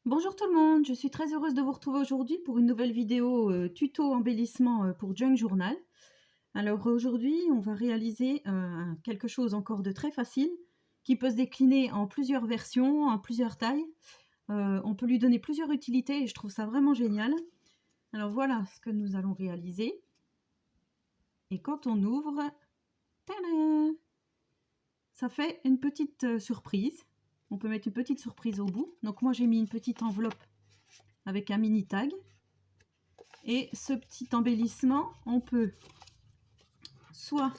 Bonjour tout le monde, je suis très heureuse de vous retrouver aujourd'hui pour une nouvelle vidéo tuto embellissement pour Junk Journal. Alors aujourd'hui, on va réaliser quelque chose encore de très facile qui peut se décliner en plusieurs versions, en plusieurs tailles. On peut lui donner plusieurs utilités et je trouve ça vraiment génial. Alors voilà ce que nous allons réaliser. Et quand on ouvre, tadam, ça fait une petite surprise. On peut mettre une petite surprise au bout. Donc moi j'ai mis une petite enveloppe avec un mini tag. Et ce petit embellissement, on peut soit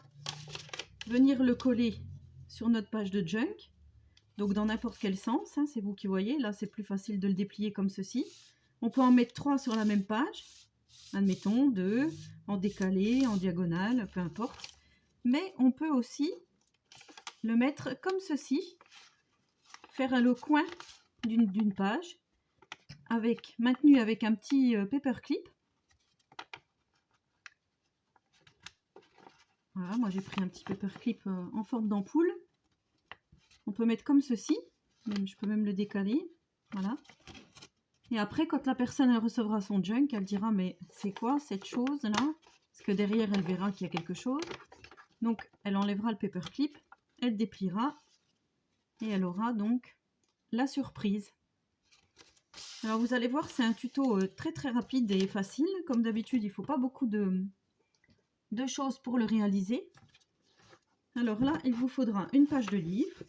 venir le coller sur notre page de junk, donc dans n'importe quel sens, hein, c'est vous qui voyez, là c'est plus facile de le déplier comme ceci. On peut en mettre 3 sur la même page, admettons 2, en décalé, en diagonale, peu importe. Mais on peut aussi le mettre comme ceci, faire le coin d'une page, maintenu avec un petit paperclip. Voilà, moi j'ai pris un petit paperclip en forme d'ampoule. On peut mettre comme ceci, je peux même le décaler, voilà. Et après, quand la personne elle recevra son junk, elle dira mais c'est quoi cette chose là? Parce que derrière elle verra qu'il y a quelque chose. Donc elle enlèvera le paperclip, elle dépliera et elle aura donc la surprise. Alors vous allez voir, c'est un tuto très très rapide et facile. Comme d'habitude, il ne faut pas beaucoup de choses pour le réaliser. Alors là, il vous faudra une page de livre.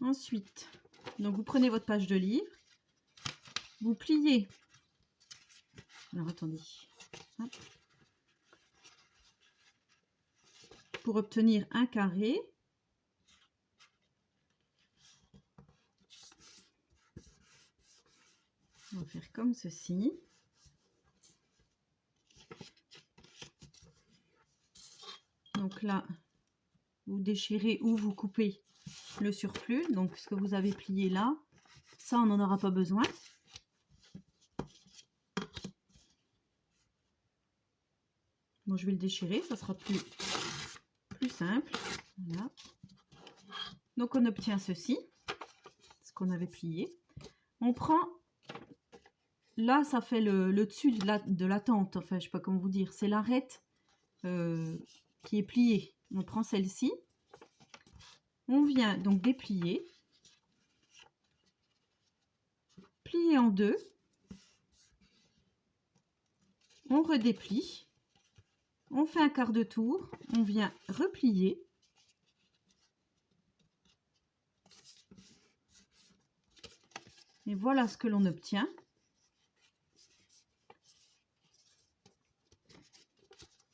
Ensuite, donc vous prenez votre page de livre, vous pliez. Alors attendez. Hop. Pour obtenir un carré. On va faire comme ceci. Donc là, vous déchirez ou vous coupez le surplus. Donc ce que vous avez plié là, ça on n'en aura pas besoin. Bon, je vais le déchirer, ça sera plus simple. Voilà. Donc on obtient ceci, ce qu'on avait plié. On prend, là ça fait le dessus de la tente, enfin je sais pas comment vous dire, c'est l'arête qui est pliée. On prend celle-ci, on vient donc déplier, plier en deux, on redéplie, on fait un quart de tour, on vient replier, et voilà ce que l'on obtient.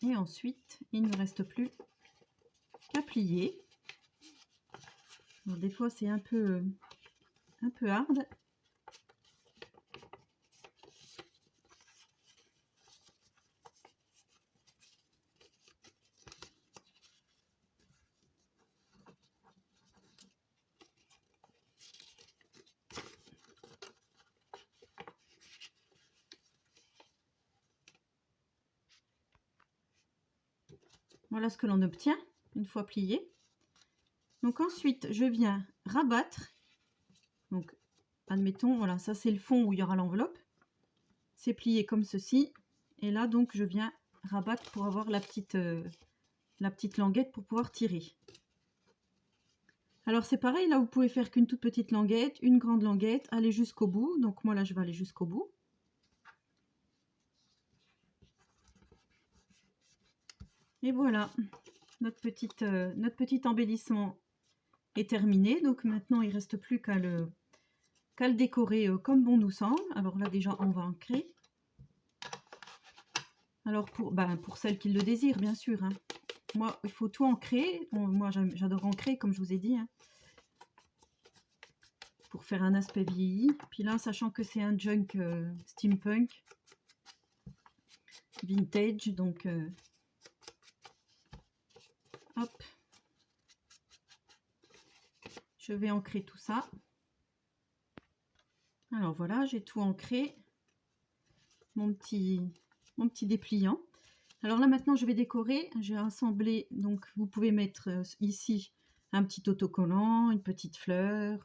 Et ensuite, il ne nous reste plus qu'à plier. Alors, des fois, c'est un peu hard. Voilà ce que l'on obtient une fois plié. Donc ensuite, je viens rabattre. Donc, admettons, voilà, ça c'est le fond où il y aura l'enveloppe. C'est plié comme ceci. Et là, donc, je viens rabattre pour avoir la petite languette pour pouvoir tirer. Alors c'est pareil, là vous pouvez faire qu'une toute petite languette, une grande languette, aller jusqu'au bout. Donc moi là je vais aller jusqu'au bout. Et voilà, notre petit embellissement est terminé. Donc maintenant il ne reste plus qu'à le décorer comme bon nous semble. Alors là déjà on va ancrer. Alors pour celles qui le désirent bien sûr. Hein. Moi il faut tout ancrer. Moi j'adore ancrer comme je vous ai dit. Hein, pour faire un aspect vieilli. Puis là sachant que c'est un junk steampunk vintage donc hop, je vais ancrer tout ça. Alors voilà, j'ai tout ancré. mon petit dépliant. Alors là maintenant je vais décorer, j'ai rassemblé, donc vous pouvez mettre ici un petit autocollant, une petite fleur,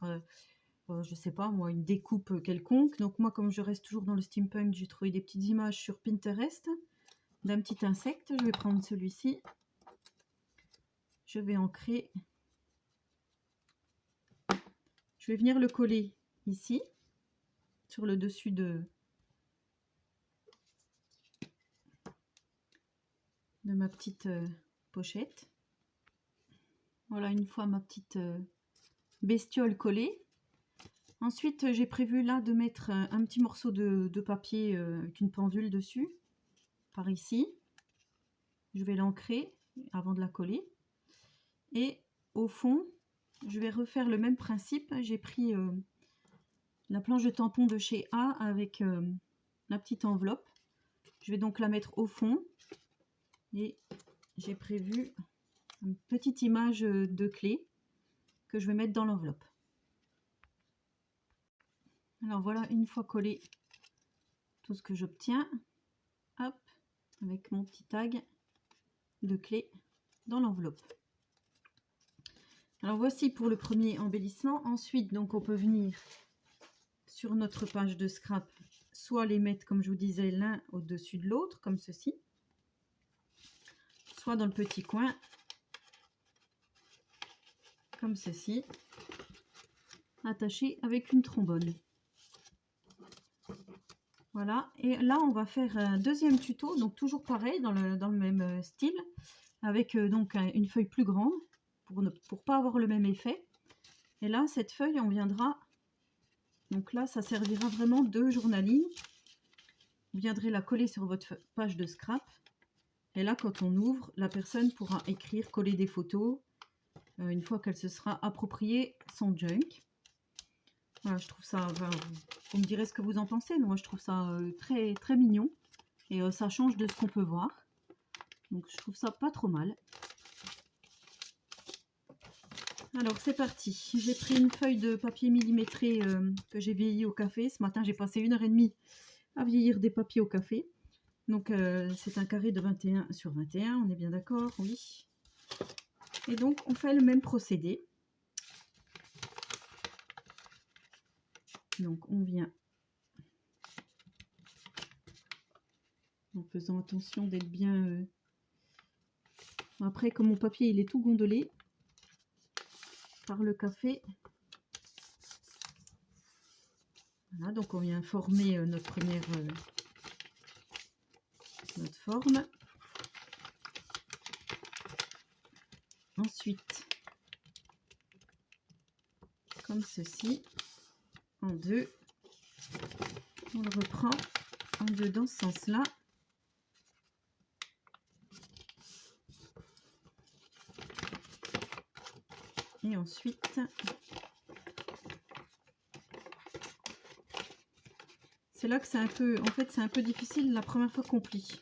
je sais pas moi, une découpe quelconque. Donc moi comme je reste toujours dans le steampunk, j'ai trouvé des petites images sur Pinterest d'un petit insecte. Je vais prendre celui-ci, je vais ancrer, je vais venir le coller ici sur le dessus de ma petite pochette. Voilà, une fois ma petite bestiole collée. Ensuite, j'ai prévu là de mettre un petit morceau de papier avec une pendule dessus, par ici. Je vais l'ancrer avant de la coller. Et au fond, je vais refaire le même principe. J'ai pris la planche de tampon de chez A avec la petite enveloppe. Je vais donc la mettre au fond. Et j'ai prévu une petite image de clé que je vais mettre dans l'enveloppe. Alors voilà, une fois collé tout ce que j'obtiens, hop, avec mon petit tag de clé dans l'enveloppe. Alors voici pour le premier embellissement. Ensuite, donc on peut venir sur notre page de scrap, soit les mettre comme je vous disais l'un au-dessus de l'autre, comme ceci, soit dans le petit coin, comme ceci, attaché avec une trombone. Voilà, et là on va faire un deuxième tuto, donc toujours pareil, dans le même style, avec donc une feuille plus grande, pour pas avoir le même effet. Et là, cette feuille, on viendra, donc là, ça servira vraiment de journaling. Vous viendrez la coller sur votre page de scrap. Et là, quand on ouvre, la personne pourra écrire, coller des photos, une fois qu'elle se sera appropriée son junk. Voilà, je trouve ça, enfin, vous me direz ce que vous en pensez, mais moi je trouve ça très, très mignon. Et ça change de ce qu'on peut voir. Donc je trouve ça pas trop mal. Alors c'est parti. J'ai pris une feuille de papier millimétré que j'ai vieilli au café. Ce matin j'ai passé 1h30 à vieillir des papiers au café. Donc c'est un carré de 21 sur 21, on est bien d'accord, oui. Et donc on fait le même procédé. Donc on vient, en faisant attention d'être bien... Après, comme mon papier il est tout gondolé par le café, voilà, donc on vient former notre première notre forme. Ensuite, comme ceci, en deux, on le reprend en deux dans ce sens-là. Et ensuite, c'est là que c'est un peu, en fait, c'est un peu difficile la première fois qu'on plie.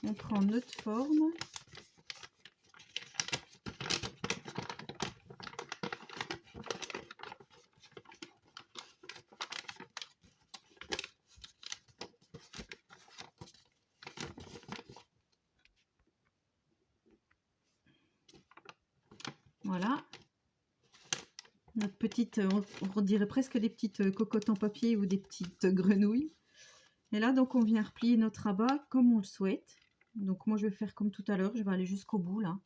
On prend notre forme. Voilà. Notre petite, on dirait presque des petites cocottes en papier ou des petites grenouilles. Et là, donc, on vient replier notre rabat comme on le souhaite. Donc, moi, je vais faire comme tout à l'heure. Je vais aller jusqu'au bout, là.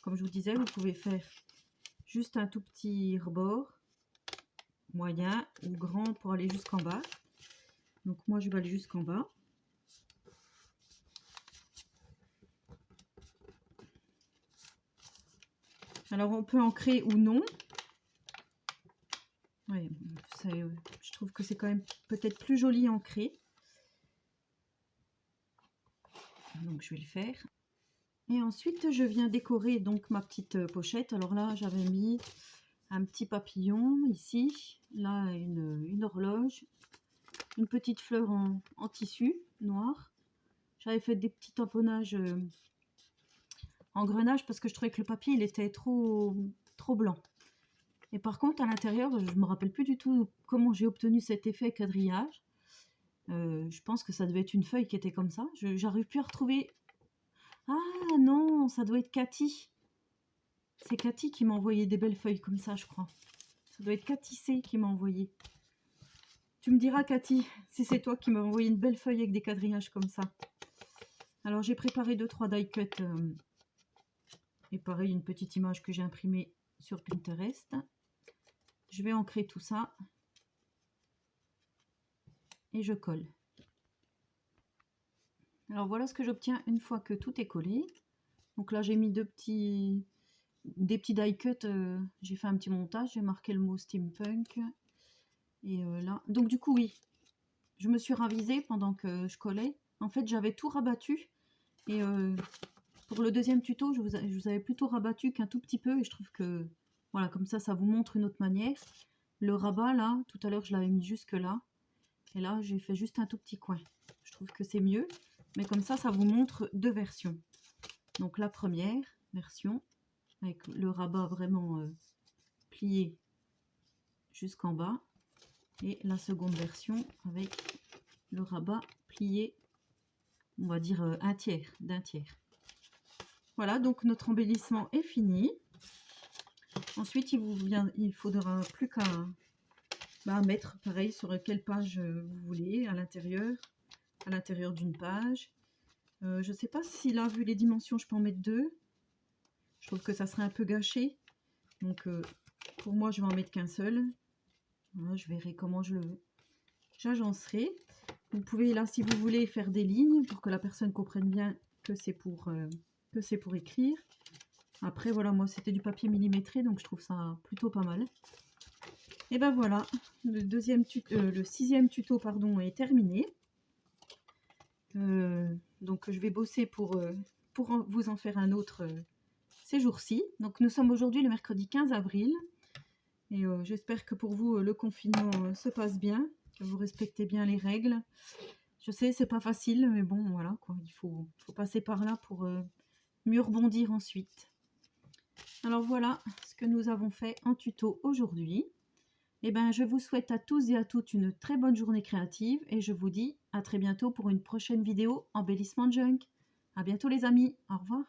Comme je vous disais, vous pouvez faire juste un tout petit rebord, moyen ou grand pour aller jusqu'en bas. Donc, moi, je vais aller jusqu'en bas. Alors, on peut ancrer ou non. Ouais, je trouve que c'est quand même peut-être plus joli ancré. Donc, je vais le faire. Et ensuite, je viens décorer donc ma petite pochette. Alors là, j'avais mis un petit papillon ici. Là, une horloge. Une petite fleur en tissu noir. J'avais fait des petits tamponnages en grenage parce que je trouvais que le papier il était trop blanc. Et par contre, à l'intérieur, je me rappelle plus du tout comment j'ai obtenu cet effet quadrillage. Je pense que ça devait être une feuille qui était comme ça. J'arrive plus à retrouver. Ah non, ça doit être Cathy. C'est Cathy qui m'a envoyé des belles feuilles comme ça, je crois. Ça doit être Cathy C qui m'a envoyé. Tu me diras, Cathy, si c'est toi qui m'as envoyé une belle feuille avec des quadrillages comme ça. Alors, j'ai préparé 2-3 die cuts. Et pareil, une petite image que j'ai imprimée sur Pinterest. Je vais ancrer tout ça. Et je colle. Alors, voilà ce que j'obtiens une fois que tout est collé. Donc là, j'ai mis des petits die cuts. J'ai fait un petit montage. J'ai marqué le mot steampunk. Et là, donc du coup, oui, je me suis ravisée pendant que je collais. En fait, j'avais tout rabattu. Et pour le deuxième tuto, je vous avais plutôt rabattu qu'un tout petit peu. Et je trouve que, voilà, comme ça vous montre une autre manière. Le rabat, là, tout à l'heure, je l'avais mis jusque là. Et là, j'ai fait juste un tout petit coin. Je trouve que c'est mieux. Mais comme ça vous montre deux versions. Donc la première version, avec le rabat vraiment plié jusqu'en bas. Et la seconde version avec le rabat plié, on va dire un tiers, d'un tiers. Voilà, donc notre embellissement est fini. Ensuite, il faudra plus qu'à mettre pareil sur quelle page vous voulez, à l'intérieur d'une page. Je ne sais pas si là, vu les dimensions, je peux en mettre deux. Je trouve que ça serait un peu gâché. Donc, pour moi, je vais en mettre qu'un seul. Voilà, je verrai comment j'agencerai. Vous pouvez là, si vous voulez, faire des lignes pour que la personne comprenne bien que c'est pour écrire. Après, voilà, moi, c'était du papier millimétré, donc je trouve ça plutôt pas mal. Et ben voilà, le sixième tuto pardon, est terminé. Donc, je vais bosser pour vous en faire un autre ces jours-ci. Donc, nous sommes aujourd'hui le mercredi 15 avril. Et j'espère que pour vous, le confinement se passe bien, que vous respectez bien les règles. Je sais, c'est pas facile, mais bon, voilà, quoi. Il faut passer par là pour mieux rebondir ensuite. Alors voilà ce que nous avons fait en tuto aujourd'hui. Et ben, je vous souhaite à tous et à toutes une très bonne journée créative et je vous dis à très bientôt pour une prochaine vidéo embellissement junk. À bientôt les amis, au revoir.